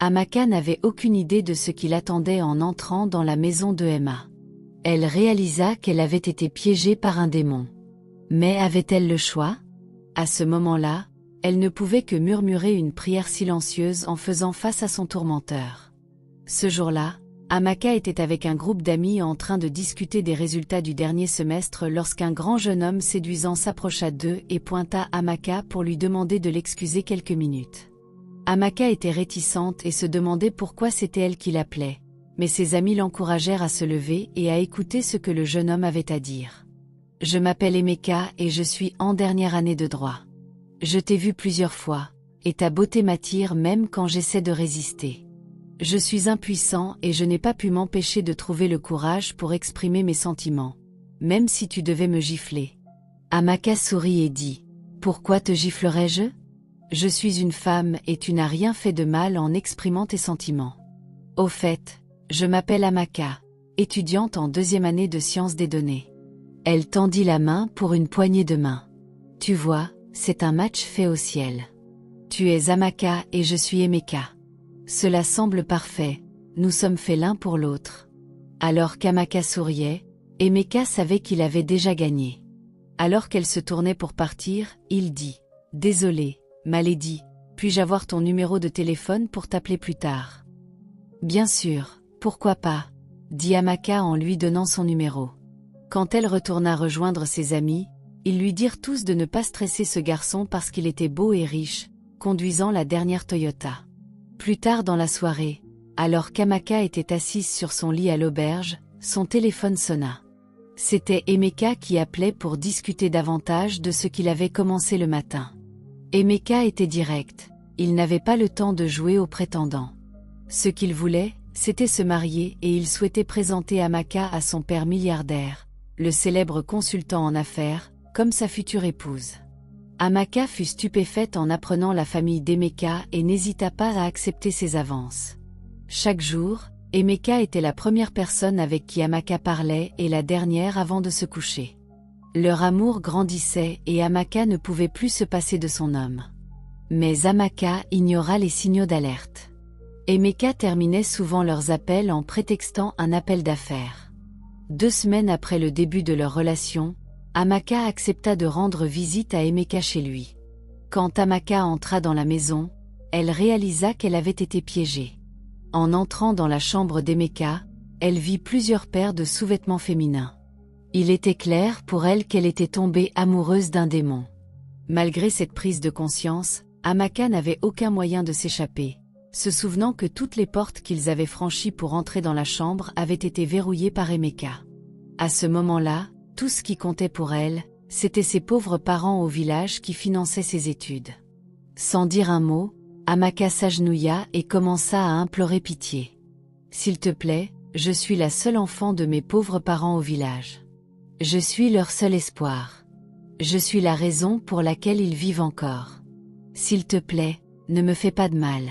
Amaka n'avait aucune idée de ce qui l'attendait en entrant dans la maison de Emma. Elle réalisa qu'elle avait été piégée par un démon. Mais avait-elle le choix? À ce moment-là, elle ne pouvait que murmurer une prière silencieuse en faisant face à son tourmenteur. Ce jour-là, Amaka était avec un groupe d'amis en train de discuter des résultats du dernier semestre lorsqu'un grand jeune homme séduisant s'approcha d'eux et pointa Amaka pour lui demander de l'excuser quelques minutes. Amaka était réticente et se demandait pourquoi c'était elle qui l'appelait, mais ses amis l'encouragèrent à se lever et à écouter ce que le jeune homme avait à dire. « Je m'appelle Emeka et je suis en dernière année de droit. Je t'ai vu plusieurs fois, et ta beauté m'attire même quand j'essaie de résister. Je suis impuissant et je n'ai pas pu m'empêcher de trouver le courage pour exprimer mes sentiments, même si tu devais me gifler. » Amaka sourit et dit « Pourquoi te giflerais-je? Je suis une femme et tu n'as rien fait de mal en exprimant tes sentiments. Au fait, je m'appelle Amaka, étudiante en 2e année de sciences des données. » Elle tendit la main pour une poignée de main. « Tu vois, c'est un match fait au ciel. Tu es Amaka et je suis Emeka. Cela semble parfait, nous sommes faits l'un pour l'autre. » Alors qu'Amaka souriait, Emeka savait qu'il avait déjà gagné. Alors qu'elle se tournait pour partir, il dit « Désolé, Malédie, puis-je avoir ton numéro de téléphone pour t'appeler plus tard? » « Bien sûr, pourquoi pas, » dit Amaka en lui donnant son numéro. Quand elle retourna rejoindre ses amis, ils lui dirent tous de ne pas stresser ce garçon parce qu'il était beau et riche, conduisant la dernière Toyota. Plus tard dans la soirée, alors qu'Amaka était assise sur son lit à l'auberge, son téléphone sonna. C'était Emeka qui appelait pour discuter davantage de ce qu'il avait commencé le matin. Emeka était direct, il n'avait pas le temps de jouer aux prétendants. Ce qu'il voulait, c'était se marier et il souhaitait présenter Amaka à son père milliardaire, le célèbre consultant en affaires, comme sa future épouse. Amaka fut stupéfaite en apprenant la famille d'Emeka et n'hésita pas à accepter ses avances. Chaque jour, Emeka était la première personne avec qui Amaka parlait et la dernière avant de se coucher. Leur amour grandissait et Amaka ne pouvait plus se passer de son homme. Mais Amaka ignora les signaux d'alerte. Emeka terminait souvent leurs appels en prétextant un appel d'affaires. 2 semaines après le début de leur relation, Amaka accepta de rendre visite à Emeka chez lui. Quand Amaka entra dans la maison, elle réalisa qu'elle avait été piégée. En entrant dans la chambre d'Emeka, elle vit plusieurs paires de sous-vêtements féminins. Il était clair pour elle qu'elle était tombée amoureuse d'un démon. Malgré cette prise de conscience, Amaka n'avait aucun moyen de s'échapper, se souvenant que toutes les portes qu'ils avaient franchies pour entrer dans la chambre avaient été verrouillées par Emeka. À ce moment-là, tout ce qui comptait pour elle, c'était ses pauvres parents au village qui finançaient ses études. Sans dire un mot, Amaka s'agenouilla et commença à implorer pitié. « S'il te plaît, je suis la seule enfant de mes pauvres parents au village. Je suis leur seul espoir. Je suis la raison pour laquelle ils vivent encore. S'il te plaît, ne me fais pas de mal.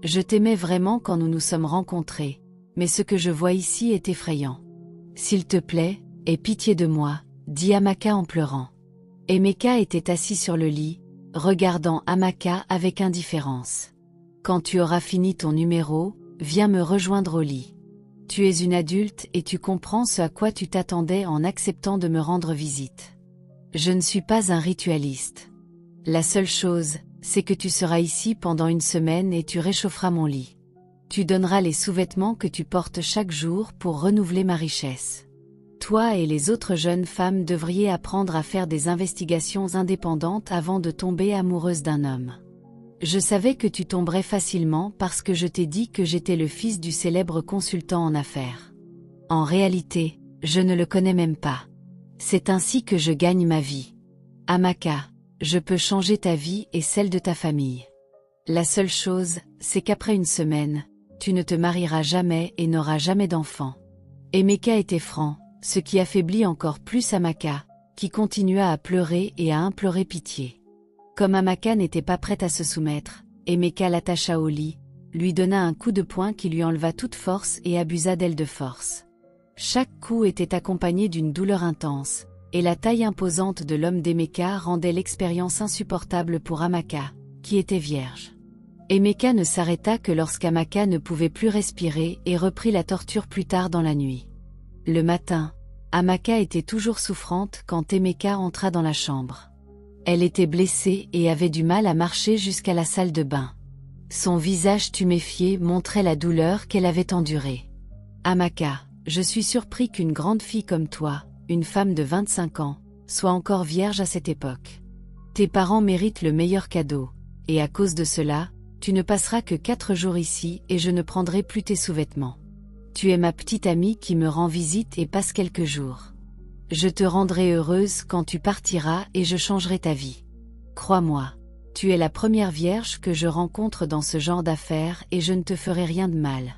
Je t'aimais vraiment quand nous nous sommes rencontrés, mais ce que je vois ici est effrayant. S'il te plaît, aie pitié de moi, » dit Amaka en pleurant. Emeka était assis sur le lit, regardant Amaka avec indifférence. « Quand tu auras fini ton numéro, viens me rejoindre au lit. Tu es une adulte et tu comprends ce à quoi tu t'attendais en acceptant de me rendre visite. Je ne suis pas un ritualiste. La seule chose, c'est que tu seras ici pendant 1 semaine et tu réchaufferas mon lit. Tu donneras les sous-vêtements que tu portes chaque jour pour renouveler ma richesse. Toi et les autres jeunes femmes devriez apprendre à faire des investigations indépendantes avant de tomber amoureuse d'un homme. Je savais que tu tomberais facilement parce que je t'ai dit que j'étais le fils du célèbre consultant en affaires. En réalité, je ne le connais même pas. C'est ainsi que je gagne ma vie. Amaka, je peux changer ta vie et celle de ta famille. La seule chose, c'est qu'après 1 semaine, tu ne te marieras jamais et n'auras jamais d'enfant. » Emeka était franc, ce qui affaiblit encore plus Amaka, qui continua à pleurer et à implorer pitié. Comme Amaka n'était pas prête à se soumettre, Emeka l'attacha au lit, lui donna un coup de poing qui lui enleva toute force et abusa d'elle de force. Chaque coup était accompagné d'une douleur intense, et la taille imposante de l'homme d'Emeka rendait l'expérience insupportable pour Amaka, qui était vierge. Emeka ne s'arrêta que lorsqu'Amaka ne pouvait plus respirer et reprit la torture plus tard dans la nuit. Le matin, Amaka était toujours souffrante quand Emeka entra dans la chambre. Elle était blessée et avait du mal à marcher jusqu'à la salle de bain. Son visage tuméfié montrait la douleur qu'elle avait endurée. « Amaka, je suis surpris qu'une grande fille comme toi, une femme de 25 ans, soit encore vierge à cette époque. Tes parents méritent le meilleur cadeau, et à cause de cela, tu ne passeras que 4 jours ici et je ne prendrai plus tes sous-vêtements. Tu es ma petite amie qui me rend visite et passe quelques jours. Je te rendrai heureuse quand tu partiras et je changerai ta vie. Crois-moi, tu es la première vierge que je rencontre dans ce genre d'affaires et je ne te ferai rien de mal. »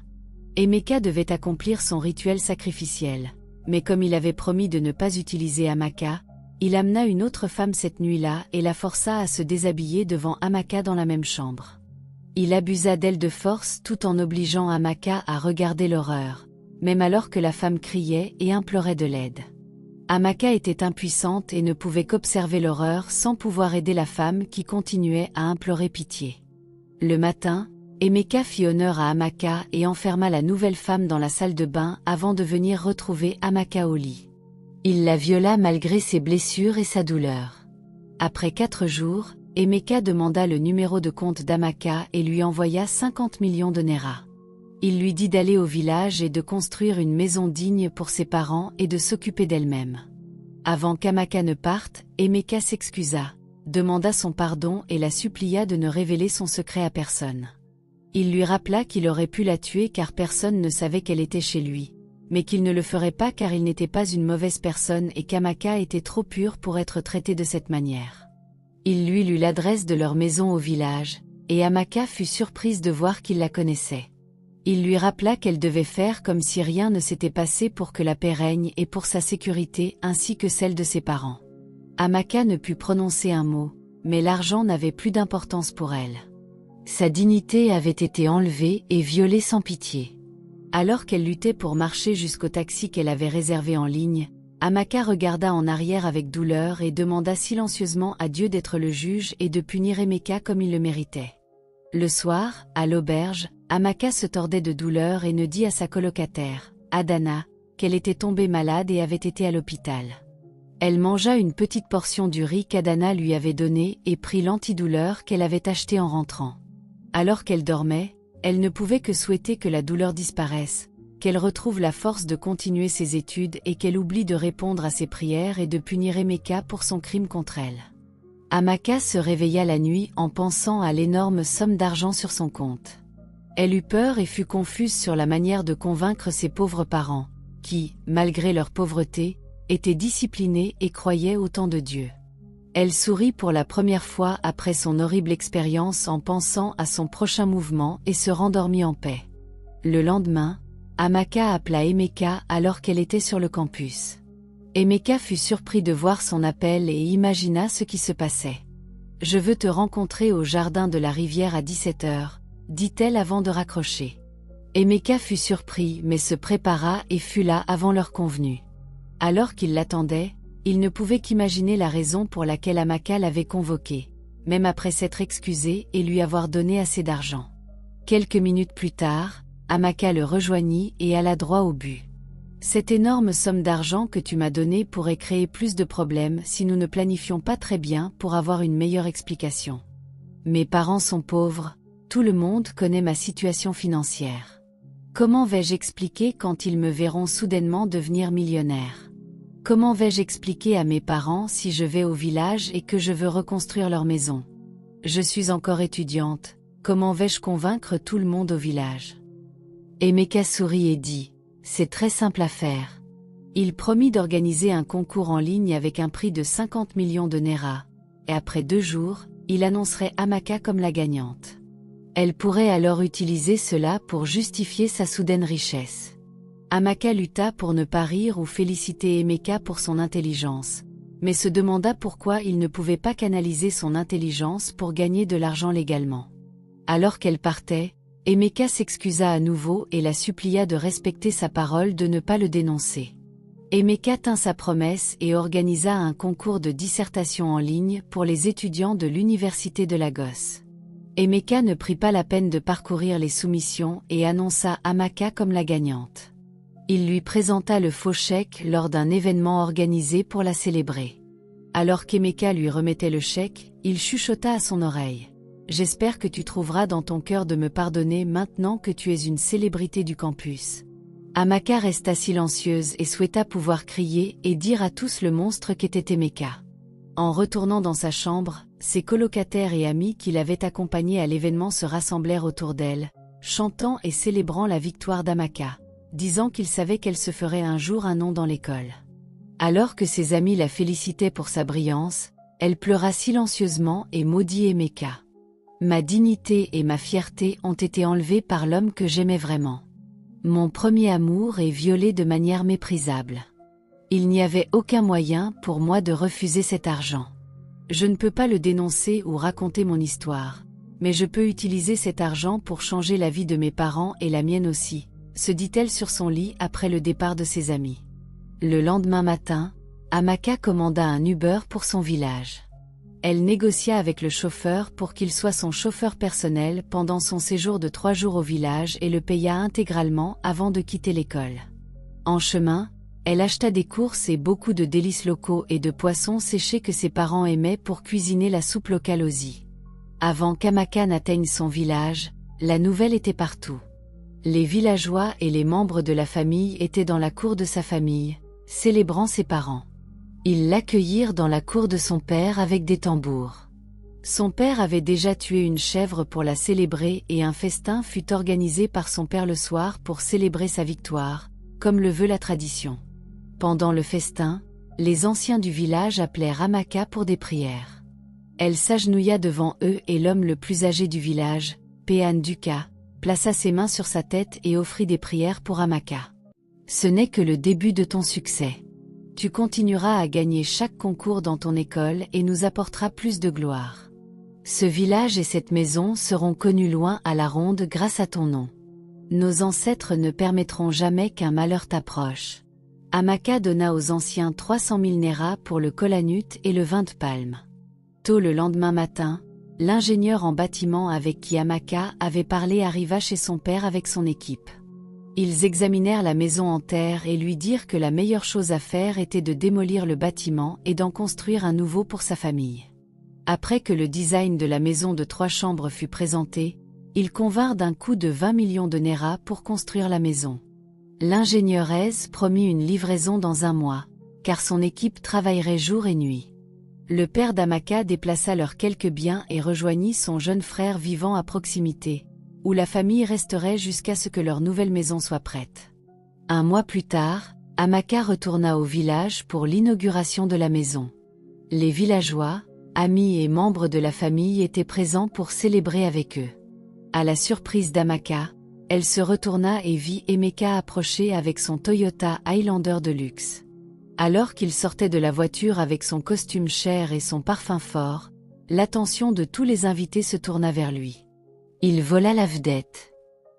Emeka devait accomplir son rituel sacrificiel, mais comme il avait promis de ne pas utiliser Amaka, il amena une autre femme cette nuit-là et la força à se déshabiller devant Amaka dans la même chambre. Il abusa d'elle de force tout en obligeant Amaka à regarder l'horreur, même alors que la femme criait et implorait de l'aide. Amaka était impuissante et ne pouvait qu'observer l'horreur sans pouvoir aider la femme qui continuait à implorer pitié. Le matin, Emeka fit honneur à Amaka et enferma la nouvelle femme dans la salle de bain avant de venir retrouver Amaka au lit. Il la viola malgré ses blessures et sa douleur. Après 4 jours, Emeka demanda le numéro de compte d'Amaka et lui envoya 50 millions de Naira. Il lui dit d'aller au village et de construire une maison digne pour ses parents et de s'occuper d'elle-même. Avant qu'Amaka ne parte, Emeka s'excusa, demanda son pardon et la supplia de ne révéler son secret à personne. Il lui rappela qu'il aurait pu la tuer car personne ne savait qu'elle était chez lui, mais qu'il ne le ferait pas car il n'était pas une mauvaise personne et qu'Amaka était trop pure pour être traitée de cette manière. Il lui lut l'adresse de leur maison au village, et Amaka fut surprise de voir qu'il la connaissait. Il lui rappela qu'elle devait faire comme si rien ne s'était passé pour que la paix règne et pour sa sécurité ainsi que celle de ses parents. Amaka ne put prononcer un mot, mais l'argent n'avait plus d'importance pour elle. Sa dignité avait été enlevée et violée sans pitié. Alors qu'elle luttait pour marcher jusqu'au taxi qu'elle avait réservé en ligne, Amaka regarda en arrière avec douleur et demanda silencieusement à Dieu d'être le juge et de punir Emeka comme il le méritait. Le soir, à l'auberge, Amaka se tordait de douleur et ne dit à sa colocataire, Adana, qu'elle était tombée malade et avait été à l'hôpital. Elle mangea une petite portion du riz qu'Adana lui avait donné et prit l'antidouleur qu'elle avait acheté en rentrant. Alors qu'elle dormait, elle ne pouvait que souhaiter que la douleur disparaisse, qu'elle retrouve la force de continuer ses études et qu'elle oublie de répondre à ses prières et de punir Emeka pour son crime contre elle. Amaka se réveilla la nuit en pensant à l'énorme somme d'argent sur son compte. Elle eut peur et fut confuse sur la manière de convaincre ses pauvres parents, qui, malgré leur pauvreté, étaient disciplinés et croyaient autant de Dieu. Elle sourit pour la première fois après son horrible expérience en pensant à son prochain mouvement et se rendormit en paix. Le lendemain, Amaka appela Emeka alors qu'elle était sur le campus. Emeka fut surpris de voir son appel et imagina ce qui se passait. « Je veux te rencontrer au jardin de la rivière à 17h, dit-elle avant de raccrocher. Emeka fut surpris mais se prépara et fut là avant l'heure convenue. Alors qu'il l'attendait, il ne pouvait qu'imaginer la raison pour laquelle Amaka l'avait convoqué, même après s'être excusé et lui avoir donné assez d'argent. Quelques minutes plus tard, Amaka le rejoignit et alla droit au but. « Cette énorme somme d'argent que tu m'as donnée pourrait créer plus de problèmes si nous ne planifions pas très bien pour avoir une meilleure explication. Mes parents sont pauvres, tout le monde connaît ma situation financière. Comment vais-je expliquer quand ils me verront soudainement devenir millionnaire? Comment vais-je expliquer à mes parents si je vais au village et que je veux reconstruire leur maison? Je suis encore étudiante, comment vais-je convaincre tout le monde au village? » Emeka sourit et dit, « C'est très simple à faire. » Il promit d'organiser un concours en ligne avec un prix de 50 millions de Naira, et après 2 jours, il annoncerait Amaka comme la gagnante. Elle pourrait alors utiliser cela pour justifier sa soudaine richesse. Amaka lutta pour ne pas rire ou féliciter Emeka pour son intelligence, mais se demanda pourquoi il ne pouvait pas canaliser son intelligence pour gagner de l'argent légalement. Alors qu'elle partait, Emeka s'excusa à nouveau et la supplia de respecter sa parole de ne pas le dénoncer. Emeka tint sa promesse et organisa un concours de dissertation en ligne pour les étudiants de l'université de Lagos. Emeka ne prit pas la peine de parcourir les soumissions et annonça Amaka comme la gagnante. Il lui présenta le faux chèque lors d'un événement organisé pour la célébrer. Alors qu'Emeka lui remettait le chèque, il chuchota à son oreille. « J'espère que tu trouveras dans ton cœur de me pardonner maintenant que tu es une célébrité du campus. » Amaka resta silencieuse et souhaita pouvoir crier et dire à tous le monstre qu'était Emeka. En retournant dans sa chambre, ses colocataires et amis qui l'avaient accompagnée à l'événement se rassemblèrent autour d'elle, chantant et célébrant la victoire d'Amaka, disant qu'ils savaient qu'elle se ferait un jour un nom dans l'école. Alors que ses amis la félicitaient pour sa brillance, elle pleura silencieusement et maudit Emeka. « Ma dignité et ma fierté ont été enlevées par l'homme que j'aimais vraiment. Mon premier amour est violé de manière méprisable. Il n'y avait aucun moyen pour moi de refuser cet argent. Je ne peux pas le dénoncer ou raconter mon histoire, mais je peux utiliser cet argent pour changer la vie de mes parents et la mienne aussi, se dit-elle sur son lit après le départ de ses amis. Le lendemain matin, Amaka commanda un Uber pour son village. Elle négocia avec le chauffeur pour qu'il soit son chauffeur personnel pendant son séjour de 3 jours au village et le paya intégralement avant de quitter l'école. En chemin, elle acheta des courses et beaucoup de délices locaux et de poissons séchés que ses parents aimaient pour cuisiner la soupe locale aussi. Avant qu'Amaka n'atteigne son village, la nouvelle était partout. Les villageois et les membres de la famille étaient dans la cour de sa famille, célébrant ses parents. Ils l'accueillirent dans la cour de son père avec des tambours. Son père avait déjà tué une chèvre pour la célébrer et un festin fut organisé par son père le soir pour célébrer sa victoire, comme le veut la tradition. Pendant le festin, les anciens du village appelèrent Amaka pour des prières. Elle s'agenouilla devant eux et l'homme le plus âgé du village, Pehan Duka, plaça ses mains sur sa tête et offrit des prières pour Amaka. « Ce n'est que le début de ton succès. Tu continueras à gagner chaque concours dans ton école et nous apporteras plus de gloire. Ce village et cette maison seront connus loin à la ronde grâce à ton nom. Nos ancêtres ne permettront jamais qu'un malheur t'approche. » Amaka donna aux anciens 300 000 néras pour le kolanut et le vin de palme. Tôt le lendemain matin, l'ingénieur en bâtiment avec qui Amaka avait parlé arriva chez son père avec son équipe. Ils examinèrent la maison en terre et lui dirent que la meilleure chose à faire était de démolir le bâtiment et d'en construire un nouveau pour sa famille. Après que le design de la maison de 3 chambres fut présenté, ils convinrent d'un coût de 20 millions de néras pour construire la maison. L'ingénieur Aise promit une livraison dans 1 mois, car son équipe travaillerait jour et nuit. Le père d'Amaka déplaça leurs quelques biens et rejoignit son jeune frère vivant à proximité, où la famille resterait jusqu'à ce que leur nouvelle maison soit prête. 1 mois plus tard, Amaka retourna au village pour l'inauguration de la maison. Les villageois, amis et membres de la famille étaient présents pour célébrer avec eux. À la surprise d'Amaka, elle se retourna et vit Emeka approcher avec son Toyota Highlander de luxe. Alors qu'il sortait de la voiture avec son costume cher et son parfum fort, l'attention de tous les invités se tourna vers lui. Il vola la vedette.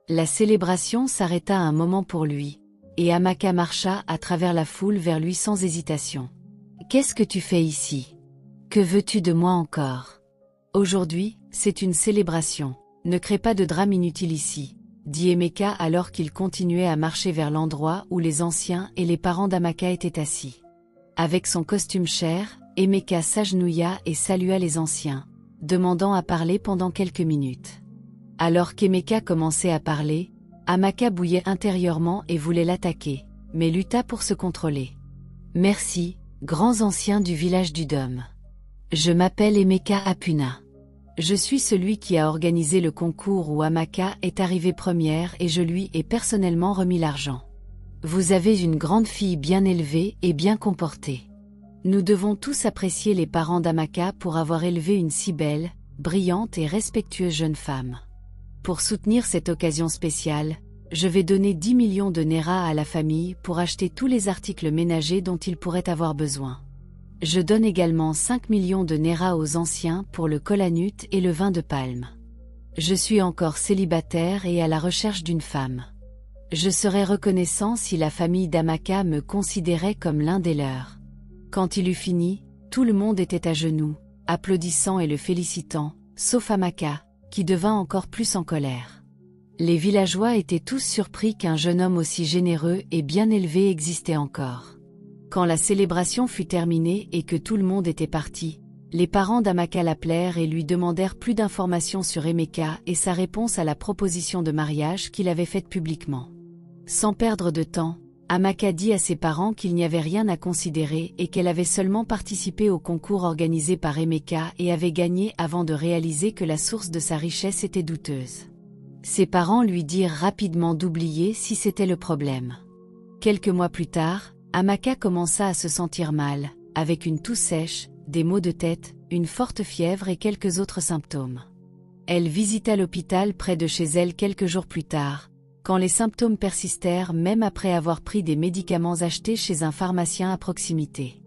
La célébration s'arrêta un moment pour lui, et Amaka marcha à travers la foule vers lui sans hésitation. « Qu'est-ce que tu fais ici? Que veux-tu de moi encore? Aujourd'hui, c'est une célébration, ne crée pas de drame inutile ici, » dit Emeka alors qu'il continuait à marcher vers l'endroit où les anciens et les parents d'Amaka étaient assis. Avec son costume cher, Emeka s'agenouilla et salua les anciens, demandant à parler pendant quelques minutes. Alors qu'Emeka commençait à parler, Amaka bouillait intérieurement et voulait l'attaquer, mais lutta pour se contrôler. « Merci, grands anciens du village du Dôme. Je m'appelle Emeka Apuna. Je suis celui qui a organisé le concours où Amaka est arrivée première et je lui ai personnellement remis l'argent. Vous avez une grande fille bien élevée et bien comportée. Nous devons tous apprécier les parents d'Amaka pour avoir élevé une si belle, brillante et respectueuse jeune femme. Pour soutenir cette occasion spéciale, je vais donner 10 millions de néras à la famille pour acheter tous les articles ménagers dont ils pourraient avoir besoin. Je donne également 5 millions de néras aux anciens pour le kolanut et le vin de palme. Je suis encore célibataire et à la recherche d'une femme. Je serais reconnaissant si la famille d'Amaka me considérait comme l'un des leurs. » Quand il eut fini, tout le monde était à genoux, applaudissant et le félicitant, sauf Amaka, qui devint encore plus en colère. Les villageois étaient tous surpris qu'un jeune homme aussi généreux et bien élevé existait encore. Quand la célébration fut terminée et que tout le monde était parti, les parents d'Amaka l'appelèrent et lui demandèrent plus d'informations sur Emeka et sa réponse à la proposition de mariage qu'il avait faite publiquement. Sans perdre de temps, Amaka dit à ses parents qu'il n'y avait rien à considérer et qu'elle avait seulement participé au concours organisé par Emeka et avait gagné avant de réaliser que la source de sa richesse était douteuse. Ses parents lui dirent rapidement d'oublier si c'était le problème. Quelques mois plus tard, Amaka commença à se sentir mal, avec une toux sèche, des maux de tête, une forte fièvre et quelques autres symptômes. Elle visita l'hôpital près de chez elle quelques jours plus tard, quand les symptômes persistèrent même après avoir pris des médicaments achetés chez un pharmacien à proximité.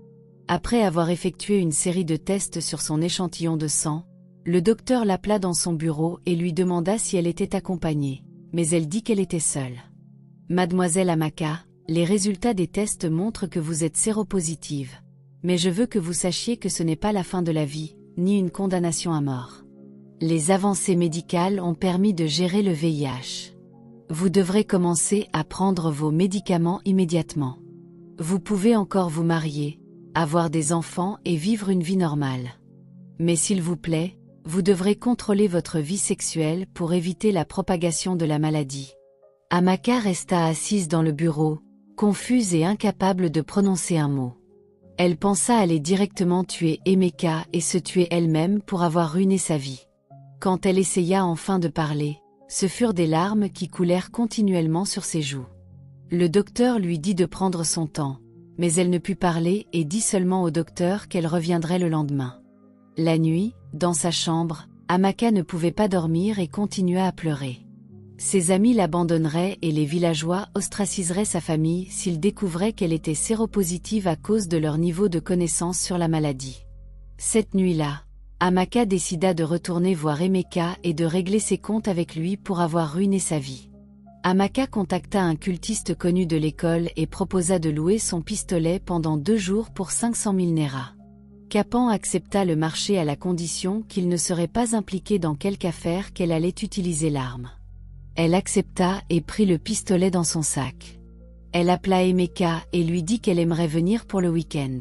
Après avoir effectué une série de tests sur son échantillon de sang, le docteur l'appela dans son bureau et lui demanda si elle était accompagnée, mais elle dit qu'elle était seule. « Mademoiselle Amaka, les résultats des tests montrent que vous êtes séropositive. Mais je veux que vous sachiez que ce n'est pas la fin de la vie, ni une condamnation à mort. Les avancées médicales ont permis de gérer le VIH. Vous devrez commencer à prendre vos médicaments immédiatement. Vous pouvez encore vous marier, avoir des enfants et vivre une vie normale. Mais s'il vous plaît, vous devrez contrôler votre vie sexuelle pour éviter la propagation de la maladie. » Amaka resta assise dans le bureau, confuse et incapable de prononcer un mot. Elle pensa aller directement tuer Emeka et se tuer elle-même pour avoir ruiné sa vie. Quand elle essaya enfin de parler, ce furent des larmes qui coulèrent continuellement sur ses joues. Le docteur lui dit de prendre son temps, mais elle ne put parler et dit seulement au docteur qu'elle reviendrait le lendemain. La nuit, dans sa chambre, Amaka ne pouvait pas dormir et continua à pleurer. Ses amis l'abandonneraient et les villageois ostraciseraient sa famille s'ils découvraient qu'elle était séropositive à cause de leur niveau de connaissance sur la maladie. Cette nuit-là, Amaka décida de retourner voir Emeka et de régler ses comptes avec lui pour avoir ruiné sa vie. Amaka contacta un cultiste connu de l'école et proposa de louer son pistolet pendant 2 jours pour 500 000 néras. Kapan accepta le marché à la condition qu'il ne serait pas impliqué dans quelque affaire qu'elle allait utiliser l'arme. Elle accepta et prit le pistolet dans son sac. Elle appela Emeka et lui dit qu'elle aimerait venir pour le week-end.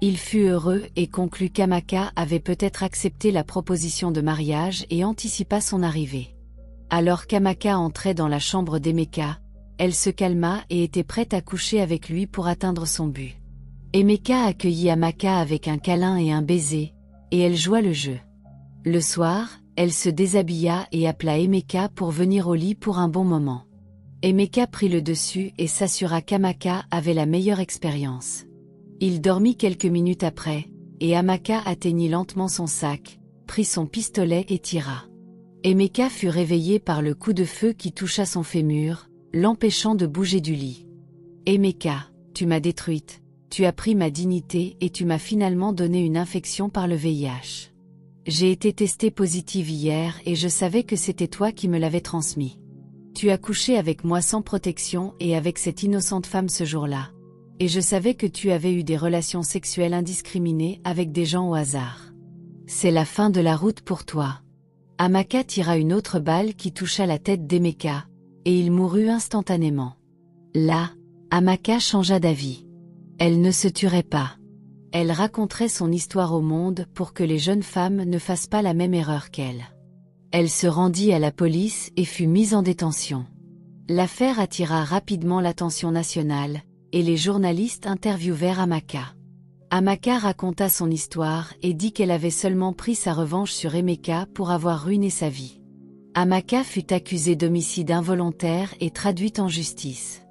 Il fut heureux et conclut qu'Amaka avait peut-être accepté la proposition de mariage et anticipa son arrivée. Alors qu'Amaka entrait dans la chambre d'Emeka, elle se calma et était prête à coucher avec lui pour atteindre son but. Emeka accueillit Amaka avec un câlin et un baiser, et elle joua le jeu. Le soir, elle se déshabilla et appela Emeka pour venir au lit pour un bon moment. Emeka prit le dessus et s'assura qu'Amaka avait la meilleure expérience. Il dormit quelques minutes après, et Amaka atteignit lentement son sac, prit son pistolet et tira. Emeka fut réveillé par le coup de feu qui toucha son fémur, l'empêchant de bouger du lit. « Emeka, tu m'as détruite. Tu as pris ma dignité et tu m'as finalement donné une infection par le VIH. J'ai été testée positive hier et je savais que c'était toi qui me l'avais transmis. Tu as couché avec moi sans protection et avec cette innocente femme ce jour-là. Et je savais que tu avais eu des relations sexuelles indiscriminées avec des gens au hasard. C'est la fin de la route pour toi. » Amaka tira une autre balle qui toucha la tête d'Emeka, et il mourut instantanément. Là, Amaka changea d'avis. Elle ne se tuerait pas. Elle raconterait son histoire au monde pour que les jeunes femmes ne fassent pas la même erreur qu'elle. Elle se rendit à la police et fut mise en détention. L'affaire attira rapidement l'attention nationale, et les journalistes interviewèrent Amaka. Amaka raconta son histoire et dit qu'elle avait seulement pris sa revanche sur Emeka pour avoir ruiné sa vie. Amaka fut accusée d'homicide involontaire et traduite en justice.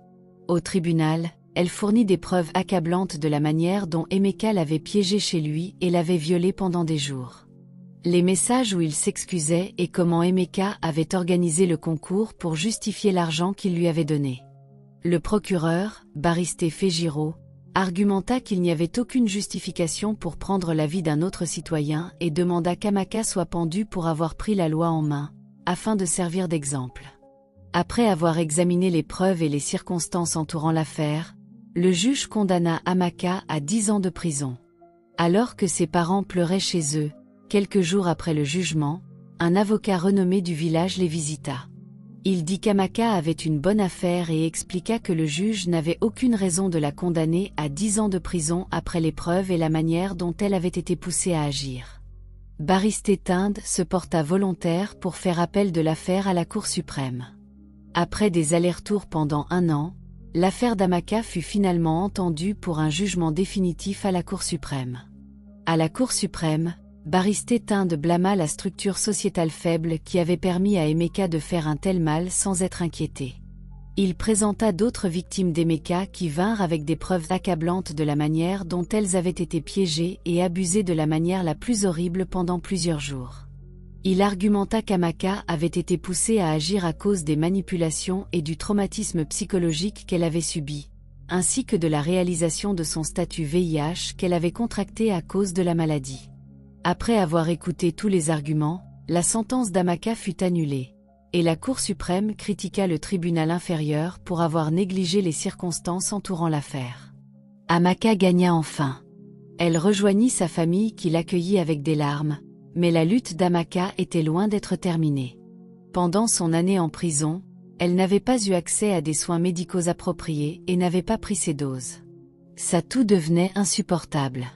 Au tribunal, elle fournit des preuves accablantes de la manière dont Emeka l'avait piégée chez lui et l'avait violée pendant des jours. Les messages où il s'excusait et comment Emeka avait organisé le concours pour justifier l'argent qu'il lui avait donné. Le procureur, Baristé Fejiro, argumenta qu'il n'y avait aucune justification pour prendre la vie d'un autre citoyen et demanda qu'Amaka soit pendue pour avoir pris la loi en main, afin de servir d'exemple. Après avoir examiné les preuves et les circonstances entourant l'affaire, le juge condamna Amaka à 10 ans de prison. Alors que ses parents pleuraient chez eux, quelques jours après le jugement, un avocat renommé du village les visita. Il dit qu'Amaka avait une bonne affaire et expliqua que le juge n'avait aucune raison de la condamner à 10 ans de prison après les preuves et la manière dont elle avait été poussée à agir. Baristé Tinde se porta volontaire pour faire appel de l'affaire à la Cour suprême. Après des allers-retours pendant 1 an, l'affaire d'Amaka fut finalement entendue pour un jugement définitif à la Cour suprême. À la Cour suprême, Baristé Tinde blâma la structure sociétale faible qui avait permis à Emeka de faire un tel mal sans être inquiété. Il présenta d'autres victimes d'Emeka qui vinrent avec des preuves accablantes de la manière dont elles avaient été piégées et abusées de la manière la plus horrible pendant plusieurs jours. Il argumenta qu'Amaka avait été poussée à agir à cause des manipulations et du traumatisme psychologique qu'elle avait subi, ainsi que de la réalisation de son statut VIH qu'elle avait contracté à cause de la maladie. Après avoir écouté tous les arguments, la sentence d'Amaka fut annulée, et la Cour suprême critiqua le tribunal inférieur pour avoir négligé les circonstances entourant l'affaire. Amaka gagna enfin. Elle rejoignit sa famille qui l'accueillit avec des larmes, mais la lutte d'Amaka était loin d'être terminée. Pendant son année en prison, elle n'avait pas eu accès à des soins médicaux appropriés et n'avait pas pris ses doses. Sa toux devenait insupportable.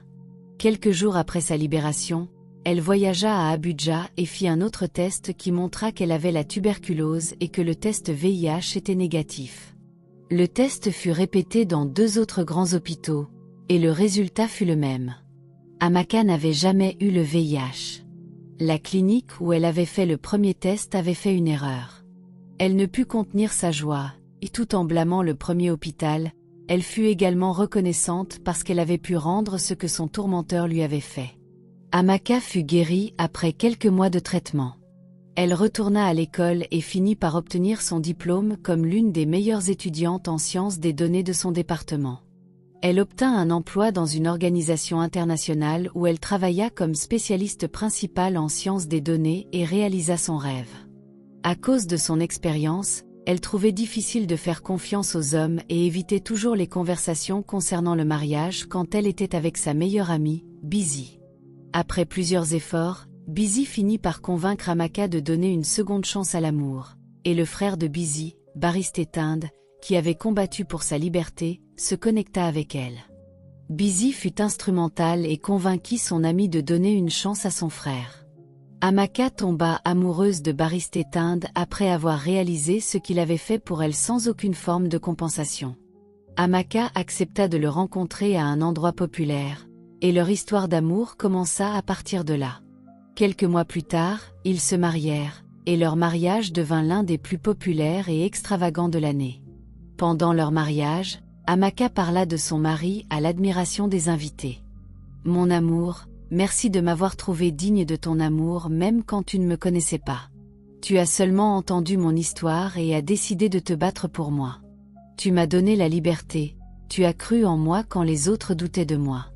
Quelques jours après sa libération, elle voyagea à Abuja et fit un autre test qui montra qu'elle avait la tuberculose et que le test VIH était négatif. Le test fut répété dans 2 autres grands hôpitaux, et le résultat fut le même. Amaka n'avait jamais eu le VIH. La clinique où elle avait fait le premier test avait fait une erreur. Elle ne put contenir sa joie, et tout en blâmant le premier hôpital, elle fut également reconnaissante parce qu'elle avait pu rendre ce que son tourmenteur lui avait fait. Amaka fut guérie après quelques mois de traitement. Elle retourna à l'école et finit par obtenir son diplôme comme l'une des meilleures étudiantes en sciences des données de son département. Elle obtint un emploi dans une organisation internationale où elle travailla comme spécialiste principale en sciences des données et réalisa son rêve. À cause de son expérience, elle trouvait difficile de faire confiance aux hommes et évitait toujours les conversations concernant le mariage quand elle était avec sa meilleure amie, Busy. Après plusieurs efforts, Busy finit par convaincre Amaka de donner une seconde chance à l'amour, et le frère de Busy, Baristé Tinde, qui avait combattu pour sa liberté, se connecta avec elle. Busy fut instrumental et convainquit son ami de donner une chance à son frère. Amaka tomba amoureuse de Baristé Tinde après avoir réalisé ce qu'il avait fait pour elle sans aucune forme de compensation. Amaka accepta de le rencontrer à un endroit populaire, et leur histoire d'amour commença à partir de là. Quelques mois plus tard, ils se marièrent, et leur mariage devint l'un des plus populaires et extravagants de l'année. Pendant leur mariage, Amaka parla de son mari à l'admiration des invités. « Mon amour, merci de m'avoir trouvé digne de ton amour même quand tu ne me connaissais pas. Tu as seulement entendu mon histoire et as décidé de te battre pour moi. Tu m'as donné la liberté, tu as cru en moi quand les autres doutaient de moi.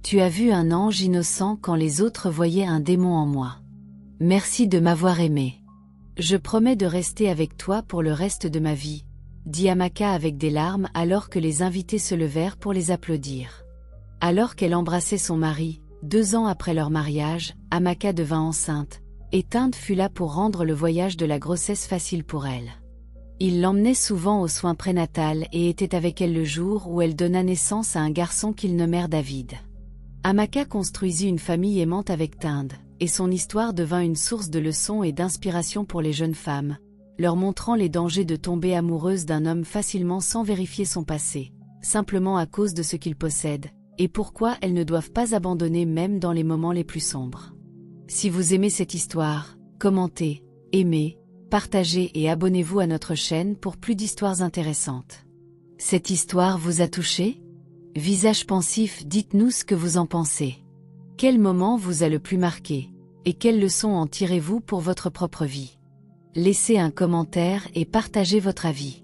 Tu as vu un ange innocent quand les autres voyaient un démon en moi. Merci de m'avoir aimé. Je promets de rester avec toi pour le reste de ma vie, dit Amaka avec des larmes alors que les invités se levèrent pour les applaudir. Alors qu'elle embrassait son mari, 2 ans après leur mariage, Amaka devint enceinte, et Tinde fut là pour rendre le voyage de la grossesse facile pour elle. Il l'emmenait souvent aux soins prénatals et était avec elle le jour où elle donna naissance à un garçon qu'ils nommèrent David. Amaka construisit une famille aimante avec Tinde, et son histoire devint une source de leçons et d'inspiration pour les jeunes femmes, leur montrant les dangers de tomber amoureuse d'un homme facilement sans vérifier son passé, simplement à cause de ce qu'il possède, et pourquoi elles ne doivent pas abandonner même dans les moments les plus sombres. Si vous aimez cette histoire, commentez, aimez, partagez et abonnez-vous à notre chaîne pour plus d'histoires intéressantes. Cette histoire vous a touché ? Visage pensif, dites-nous ce que vous en pensez. Quel moment vous a le plus marqué, et quelles leçons en tirez-vous pour votre propre vie ? Laissez un commentaire et partagez votre avis.